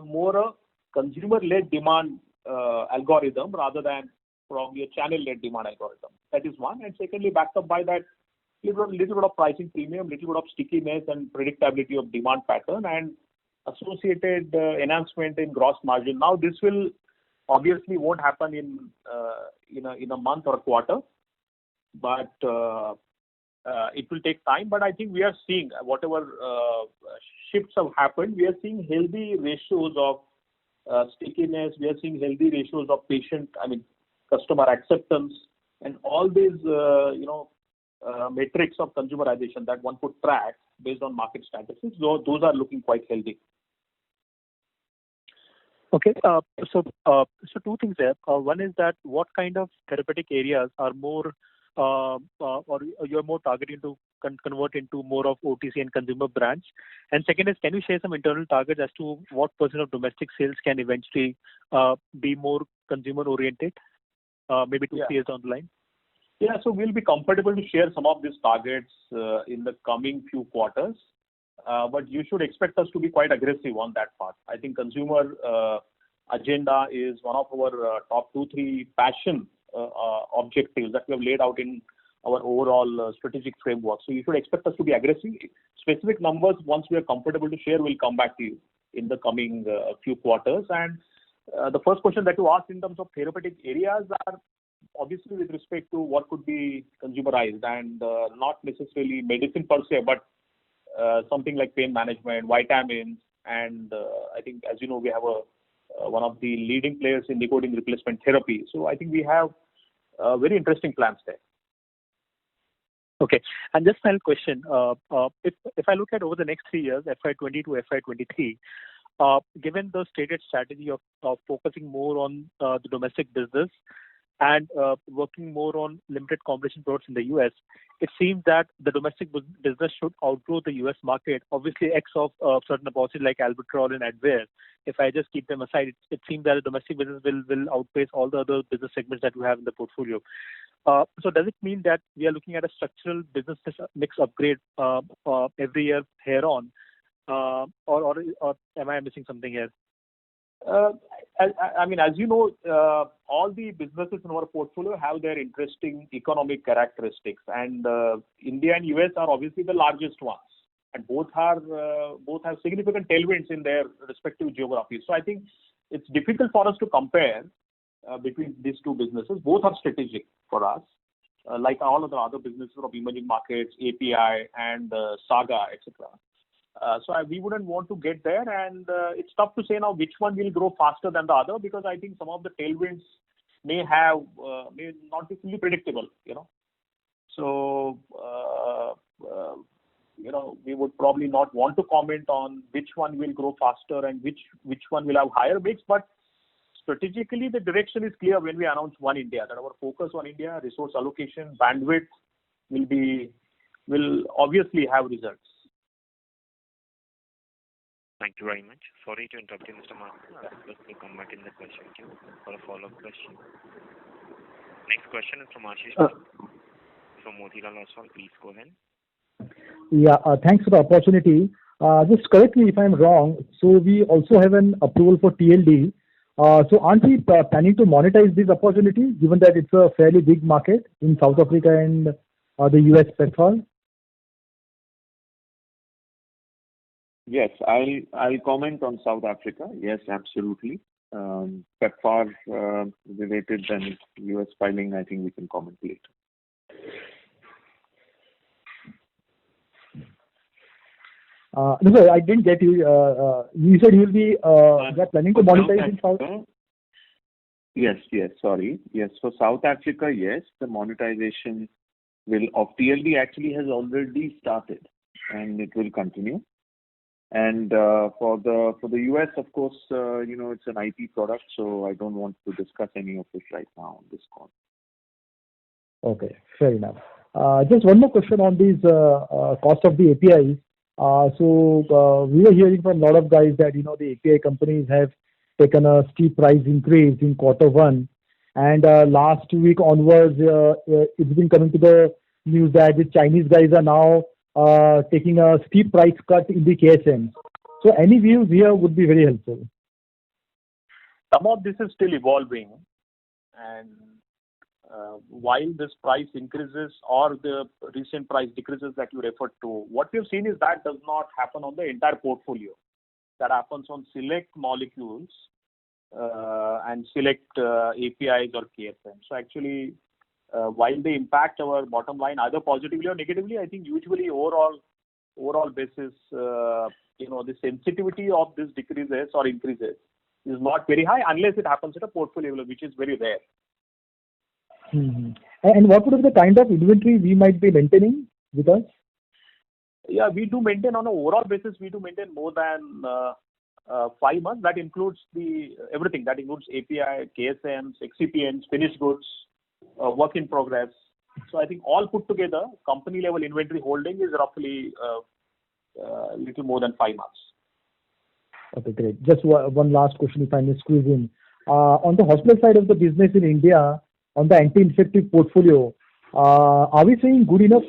more a consumer-led demand algorithm rather than probably a channel-led demand algorithm. That is one. And secondly, backed up by that little bit of pricing premium, little bit of stickiness and predictability of demand pattern and associated enhancement in gross margin. Now this will obviously won't happen in a month or a quarter, but it will take time. But I think we are seeing whatever shifts have happened, we are seeing healthy ratios of stickiness. We are seeing healthy ratios of customer acceptance, and all these metrics of consumerization that one could track based on market statistics. Those are looking quite healthy. Okay, so two things there. One is that what kind of therapeutic areas are more, or you're more targeting to convert into more of OTC and consumer brands? And second is, can you share some internal targets as to what % of domestic sales can eventually be more consumer oriented, maybe 2 years down the line? Yeah, so we'll be comfortable to share some of these targets in the coming few quarters. But you should expect us to be quite aggressive on that part. I think consumer agenda is one of our top 2-3 passion objectives that we have laid out in our overall strategic framework. So you should expect us to be aggressive. Specific numbers, once we are comfortable to share, we'll come back to you in the coming few quarters. And the first question that you asked in terms of therapeutic areas are obviously with respect to what could be consumerized and not necessarily medicine per se, but something like pain management, vitamins, and I think, as you know, we have one of the leading players in nicotine replacement therapy. So I think we have very interesting plans there. Okay, and just final question. If I look at over the next 3 years, FY20 to FY23, given the stated strategy of focusing more on the domestic business and working more on limited competition products in the US, it seems that the domestic business should outgrow the US market, obviously ex of certain opportunities like Albuterol and Advair. If I just keep them aside, it seems that the domestic business will outpace all the other business segments that we have in the portfolio. So does it mean that we are looking at a structural business mix upgrade every year here on, or am I missing something here? As you know, all the businesses in our portfolio have their interesting economic characteristics, and India and US are obviously the largest ones, and both have significant tailwinds in their respective geographies. So I think it's difficult for us to compare between these two businesses. Both are strategic for us, like all of the other businesses of emerging markets, API, and Saga, etc. So we wouldn't want to get there, and it's tough to say now which one will grow faster than the other, because I think some of the tailwinds may not be fully predictable. So we would probably not want to comment on which one will grow faster and which one will have higher mix. But strategically, the direction is clear when we announce One India, that our focus on India, resource allocation, bandwidth will obviously have results. Thank you very much. Sorry to interrupt you, Mr. Mathur. We'll come back in the question queue for a follow-up question. Next question is from Ashish from Motilal Oswal. Please go ahead. Yeah, thanks for the opportunity. Just correct me if I'm wrong. So we also have an approval for TLD. So aren't we planning to monetize this opportunity, given that it's a fairly big market in South Africa and the US PEPFAR? Yes, I'll comment on South Africa. Yes, absolutely. PEPFAR related and US filing, I think we can comment later. No, sir, I didn't get you. You said you'll be planning to monetize in South. Yes, sorry. Yes, for South Africa, yes, the monetization of TLD actually has already started, and it will continue. And for the US, of course, it's an IP product, so I don't want to discuss any of it right now on this call. Okay, fair enough. Just one more question on these cost of the APIs. So we were hearing from a lot of guys that the API companies have taken a steep price increase in Q1, and last week onwards, it's been coming to the news that the Chinese guys are now taking a steep price cut in the KSM. So any views here would be very helpful. Some of this is still evolving, and while this price increases or the recent price decreases that you referred to, what we've seen is that does not happen on the entire portfolio. That happens on select molecules and select APIs or KSM. So actually, while they impact our bottom line either positively or negatively, I think usually overall basis, the sensitivity of this decreases or increases is not very high unless it happens at a portfolio level, which is very rare. Mm-hmm. And what would be the kind of inventory we might be maintaining with us? Yeah, we do maintain on an overall basis. We do maintain more than 5 months. That includes everything. That includes API, KSMs, excipients, finished goods, work in progress. So I think all put together, company level inventory holding is roughly little more than 5 months. Okay, great. Just one last question, if I may squeeze in. On the hospital side of the business in India, on the anti-infective portfolio, are we seeing good enough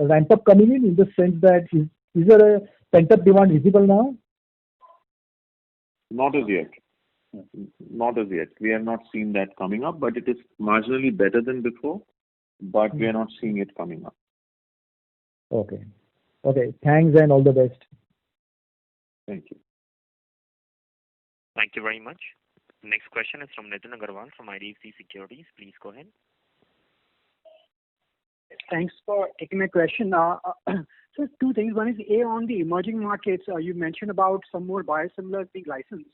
ramp up coming in the sense that is there a pent-up demand visible now? Not as yet. Not as yet. We have not seen that coming up, but it is marginally better than before, but we are not seeing it coming up. Okay. Thanks and all the best. Thank you. Thank you very much. Next question is from Nitin Agarwal from IDFC Securities. Please go ahead. Thanks for taking my question. So two things. One is on the emerging markets. You mentioned about some more biosimilars being licensed.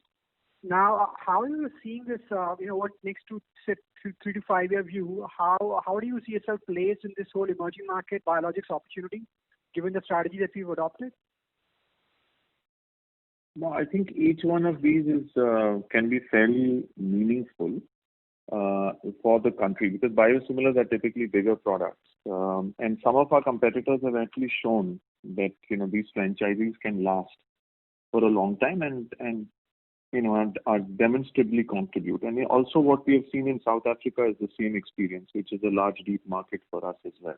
Now, how are you seeing this? What next to 3 to 5 year view? How do you see yourself placed in this whole emerging market biologics opportunity, given the strategy that we've adopted? No, I think each one of these can be fairly meaningful for the country because biosimilars are typically bigger products. And some of our competitors have actually shown that these franchises can last for a long time and are demonstrably contribute. And also what we have seen in South Africa is the same experience, which is a large, deep market for us as well.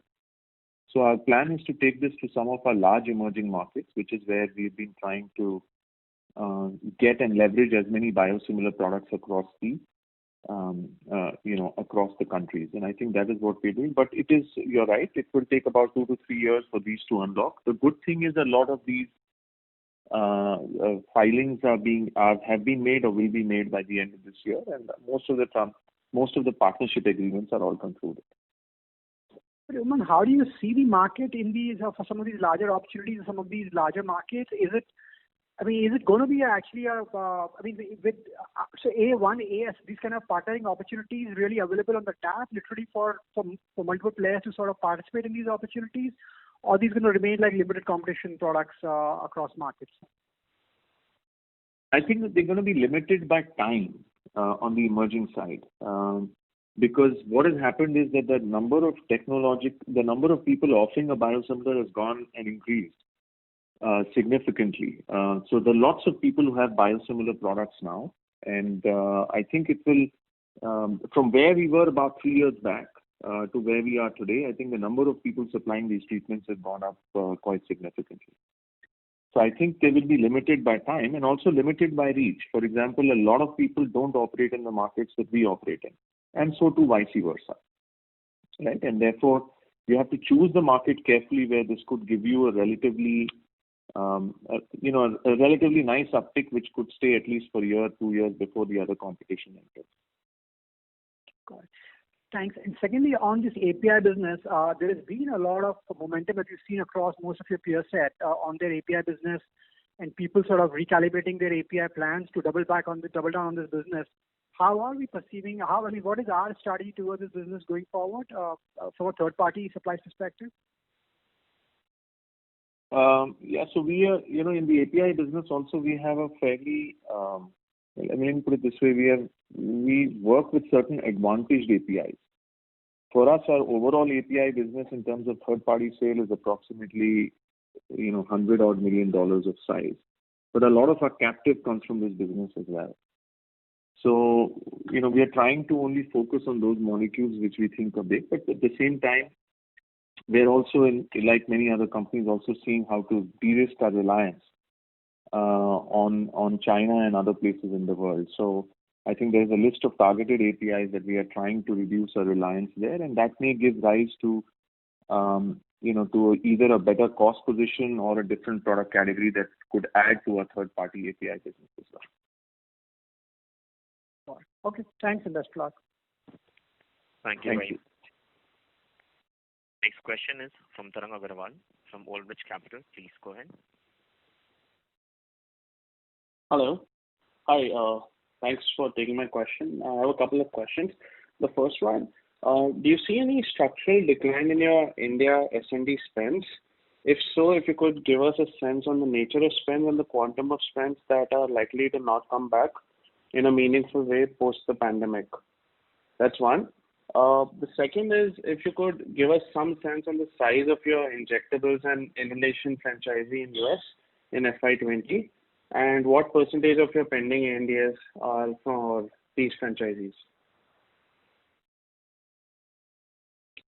So our plan is to take this to some of our large emerging markets, which is where we've been trying to get and leverage as many biosimilar products across the across the countries. And I think that is what we're doing. But you're right, it will take about 2 to 3 years for these to unlock. The good thing is a lot of these filings have been made or will be made by the end of this year, and most of the partnership agreements are all concluded. But Umang, how do you see the market in these for some of these larger opportunities in some of these larger markets? Is it going to be actually these kind of partnering opportunities really available on the tap, literally for multiple players to sort of participate in these opportunities, or are these going to remain like limited competition products across markets? I think that they're going to be limited by time on the emerging side. Because what has happened is that the number of people offering a biosimilar has gone and increased significantly. So there are lots of people who have biosimilar products now, and I think it will, from where we were about 3 years back to where we are today, I think the number of people supplying these treatments has gone up quite significantly. So I think they will be limited by time and also limited by reach. For example, a lot of people don't operate in the markets that we operate in, and so too vice versa, right? And therefore, you have to choose the market carefully where this could give you a relatively, a relatively nice uptick, which could stay at least for a year, 2 years before the other competition enters. Got it. Thanks. And secondly, on this API business, there has been a lot of momentum that we've seen across most of your peer set on their API business, and people sort of recalibrating their API plans to double down on this business. How are we perceiving? What is our strategy towards this business going forward from a third-party supplies perspective? So we are, in the API business also we have a fairly, let me put it this way, we work with certain advantaged APIs. For us, our overall API business in terms of third-party sale is approximately, $100 odd million of size. But a lot of our captive comes from this business as well. So, we are trying to only focus on those molecules which we think are big, but at the same time, we're also, like many other companies, also seeing how to de-risk our reliance on China and other places in the world. So I think there's a list of targeted APIs that we are trying to reduce our reliance there, and that may give rise to, to either a better cost position or a different product category that could add to our third-party API business as well. Okay, thanks and best of luck. Thank you. Next question is from Tarang Agrawal from Old Bridge Capital. Please go ahead. Hello. Hi. Thanks for taking my question. I have a couple of questions. The first one, do you see any structural decline in your India S&D spends? If so, if you could give us a sense on the nature of spends and the quantum of spends that are likely to not come back in a meaningful way post the pandemic. That's one. The second is if you could give us some sense on the size of your injectables and inhalation franchisee in US in FY20 and what percentage of your pending ANDAs are for these franchisees.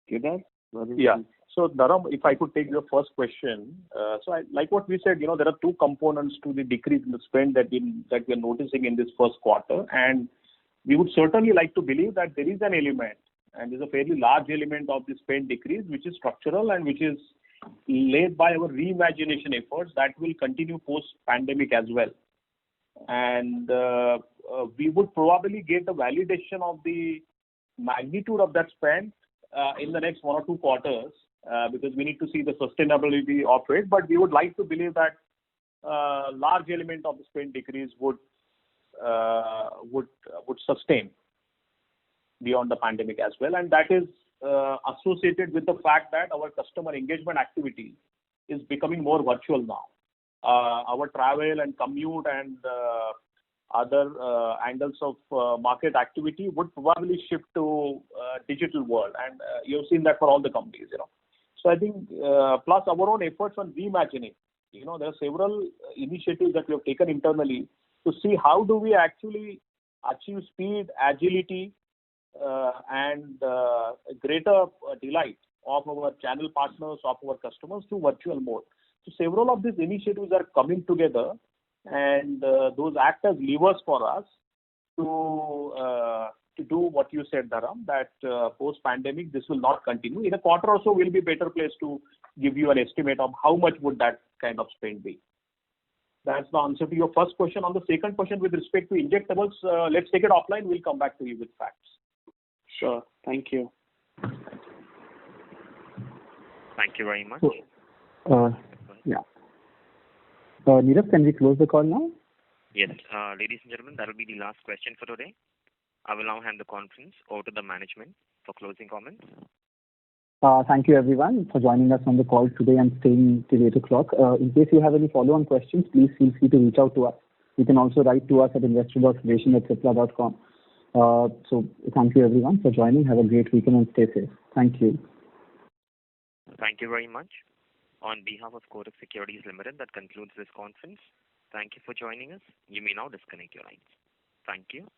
Kedar? Yeah. So, Dharam, if I could take your first question. Like what we said, there are two components to the decrease in the spend that we are noticing in this first quarter. And we would certainly like to believe that there is an element, and there's a fairly large element of the spend decrease, which is structural and which is led by our reimagination efforts that will continue post-pandemic as well. And we would probably get the validation of the magnitude of that spend in the next 1 or 2 quarters because we need to see the sustainability of it. But we would like to believe that large element of the spend decrease would sustain beyond the pandemic as well, and that is associated with the fact that our customer engagement activity is becoming more virtual now. Our travel and commute and other angles of market activity would probably shift to digital world, and you've seen that for all the companies. So I think plus our own efforts on reimagining. There are several initiatives that we have taken internally to see how do we actually achieve speed, agility, and greater delight of our channel partners, of our customers through virtual mode. So several of these initiatives are coming together, and those act as levers for us to do what you said, Dharam, that post-pandemic this will not continue. In a quarter or so, we'll be better placed to give you an estimate of how much would that kind of spend be. That's the answer to your first question. On the second question with respect to injectables, let's take it offline. We'll come back to you with facts. Sure. Thank you. Thank you very much. Yeah. Nirav, can we close the call now? Yes. Ladies and gentlemen, that will be the last question for today. I will now hand the conference over to the management for closing comments. Thank you everyone for joining us on the call today and staying till 8 o'clock. In case you have any follow-on questions, please feel free to reach out to us. You can also write to us at investor.relation@cipla.com. So thank you everyone for joining. Have a great weekend and stay safe. Thank you. Thank you very much. On behalf of Kotak Securities Limited, that concludes this conference. Thank you for joining us. You may now disconnect your lines. Thank you.